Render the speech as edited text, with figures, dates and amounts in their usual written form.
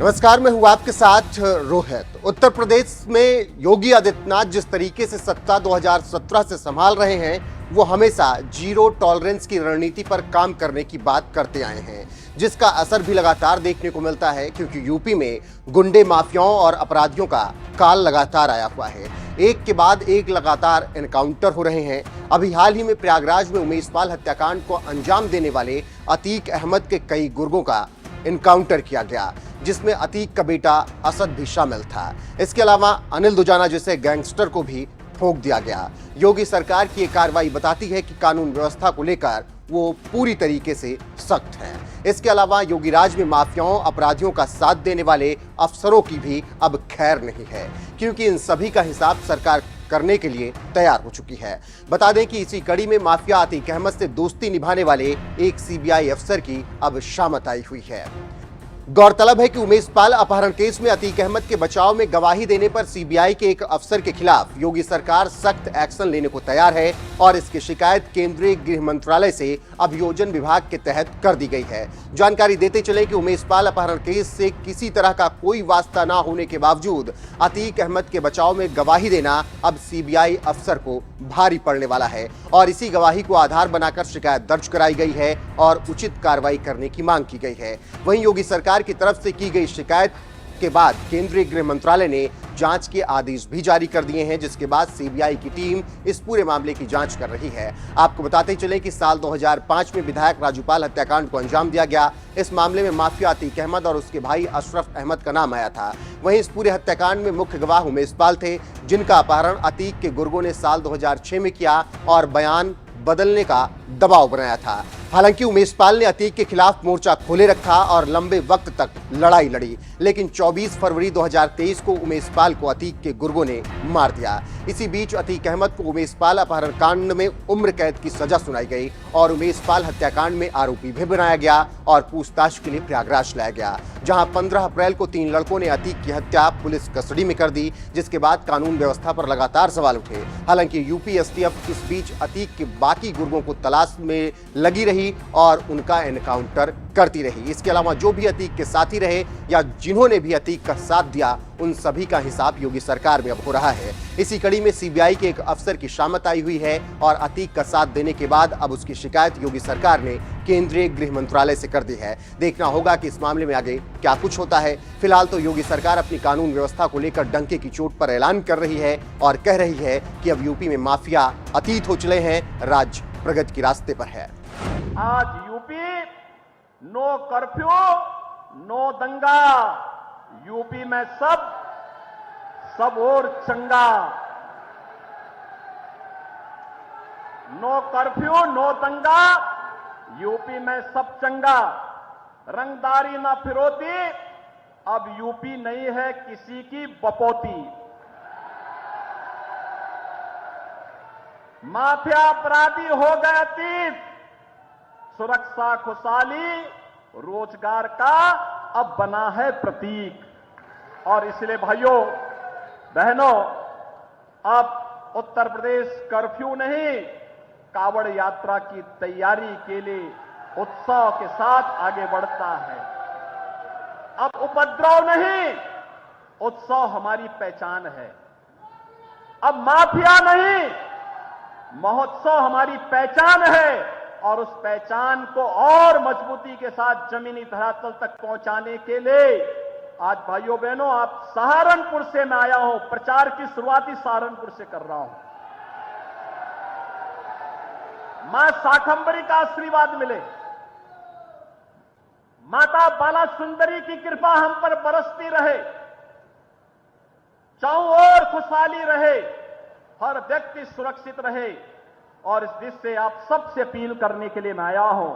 नमस्कार, मैं हूं आपके साथ रोहित। उत्तर प्रदेश में योगी आदित्यनाथ जिस तरीके से सत्ता 2017 से संभाल रहे हैं, वो हमेशा जीरो टॉलरेंस की रणनीति पर काम करने की बात करते आए हैं, जिसका असर भी लगातार देखने को मिलता है क्योंकि यूपी में गुंडे माफियाओं और अपराधियों का काल लगातार आया हुआ है। एक के बाद एक लगातार एनकाउंटर हो रहे हैं। अभी हाल ही में प्रयागराज में उमेशपाल हत्याकांड को अंजाम देने वाले अतीक अहमद के कई गुर्गों का एनकाउंटर किया गया, जिसमें अतीक का बेटा असद भी शामिल था। इसके अलावा अनिल दुजाना जैसे गैंगस्टर को भी ठोक दिया गया। योगी सरकार की ये कार्रवाई बताती है कि कानून व्यवस्था को लेकर वो पूरी तरीके से सख्त है। इसके अलावा योगी राज में माफियाओं अपराधियों का साथ देने वाले अफसरों की भी अब खैर नहीं है, क्योंकि इन सभी का हिसाब सरकार करने के लिए तैयार हो चुकी है। बता दें कि इसी कड़ी में माफिया अतीक अहमद से दोस्ती निभाने वाले एक सीबीआई अफसर की अब शामत आई हुई है। गौरतलब है कि उमेशपाल अपहरण केस में अतीक अहमद के बचाव में गवाही देने पर सीबीआई के एक अफसर के खिलाफ योगी सरकार सख्त एक्शन लेने को तैयार है और इसकी शिकायत केंद्रीय गृह मंत्रालय से अभियोजन विभाग के तहत कर दी गई है। जानकारी देते चले कि उमेशपाल अपहरण केस से किसी तरह का कोई वास्ता न होने के बावजूद अतीक अहमद के बचाव में गवाही देना अब सीबीआई अफसर को भारी पड़ने वाला है और इसी गवाही को आधार बनाकर शिकायत दर्ज कराई गई है और उचित कार्रवाई करने की मांग की गई है। वहीं योगी सरकार की तरफ से की गई शिकायत के बाद केंद्रीय गृह मंत्रालय ने जांच के आदेश भी जारी कर दिए हैं, जिसके बाद सीबीआई की टीम इस पूरे मामले की जांच कर रही है। आपको बताते चले कि साल 2005 में विधायक राजूपाल हत्याकांड को अंजाम दिया गया। इस मामले में माफिया अतीक अहमद और उसके भाई अशरफ अहमद का नाम आया था। वहीं इस पूरे हत्याकांड में मुख्य गवाह उमेशपाल थे, जिनका अपहरण अतीक के गुर्गों ने साल 2006 में किया और बयान बदलने का दबाव बनाया था। हालांकि उमेशपाल ने अतीक के खिलाफ मोर्चा खोले रखा और लंबे वक्त तक लड़ाई लड़ी, लेकिन 24 फरवरी 2023 को उमेशपाल को अतीक के गुर्गों ने मार दिया। इसी बीच अतीक अहमद को उमेशपाल अपहरण कांड में उम्र कैद की सजा सुनाई गई और उमेशपाल हत्याकांड में आरोपी भी बनाया गया और पूछताछ के लिए प्रयागराज लाया गया, जहां 15 अप्रैल को 3 लड़कों ने अतीक की हत्या पुलिस कस्टडी में कर दी, जिसके बाद कानून व्यवस्था पर लगातार सवाल उठे। हालांकि यूपी एसटीएफ इस बीच अतीक के बाकी गुर्गों को तलाश में लगी रही और उनका एनकाउंटर करती रही। इसके अलावा जो भी अतीक के साथी रहे या जिन्होंने भी अतीक का साथ दिया, उन सभी का हिसाब योगी सरकार में अब हो रहा है। इसी कड़ी में सीबीआई के एक अफसर की शामत आई हुई है और अतीक का साथ देने के बाद अब उसकी शिकायत योगी सरकार ने केंद्रीय गृह मंत्रालय से कर दी है। देखना होगा कि इस मामले में आगे क्या कुछ होता है। फिलहाल तो योगी सरकार अपनी कानून व्यवस्था को लेकर डंके की चोट पर ऐलान कर रही है और कह रही है कि अब यूपी में माफिया अतीत हो चले हैं, राज्य प्रगति के रास्ते पर है। आज यूपी नो कर्फ्यू, नो दंगा, यूपी में सब और चंगा। नो कर्फ्यू, नो दंगा, यूपी में सब चंगा। रंगदारी ना फिरौती, अब यूपी नहीं है किसी की बपौती। माफिया अपराधी हो गए अतीत, सुरक्षा खुशहाली रोजगार का अब बना है प्रतीक। और इसलिए भाइयों बहनों, अब उत्तर प्रदेश कर्फ्यू नहीं, कावड़ यात्रा की तैयारी के लिए उत्साह के साथ आगे बढ़ता है। अब उपद्रव नहीं, उत्साह हमारी पहचान है। अब माफिया नहीं, महोत्सव हमारी पहचान है और उस पहचान को और मजबूती के साथ जमीनी धरातल तक पहुंचाने के लिए आज भाइयों बहनों, आप सहारनपुर से मैं आया हूं, प्रचार की शुरुआती सहारनपुर से कर रहा हूं। मां शाकंभरी का आशीर्वाद मिले, माता बाला सुंदरी की कृपा हम पर बरसती रहे, चारों ओर खुशहाली रहे, हर व्यक्ति सुरक्षित रहे और इस दिश से आप सबसे अपील करने के लिए मैं आया हूं।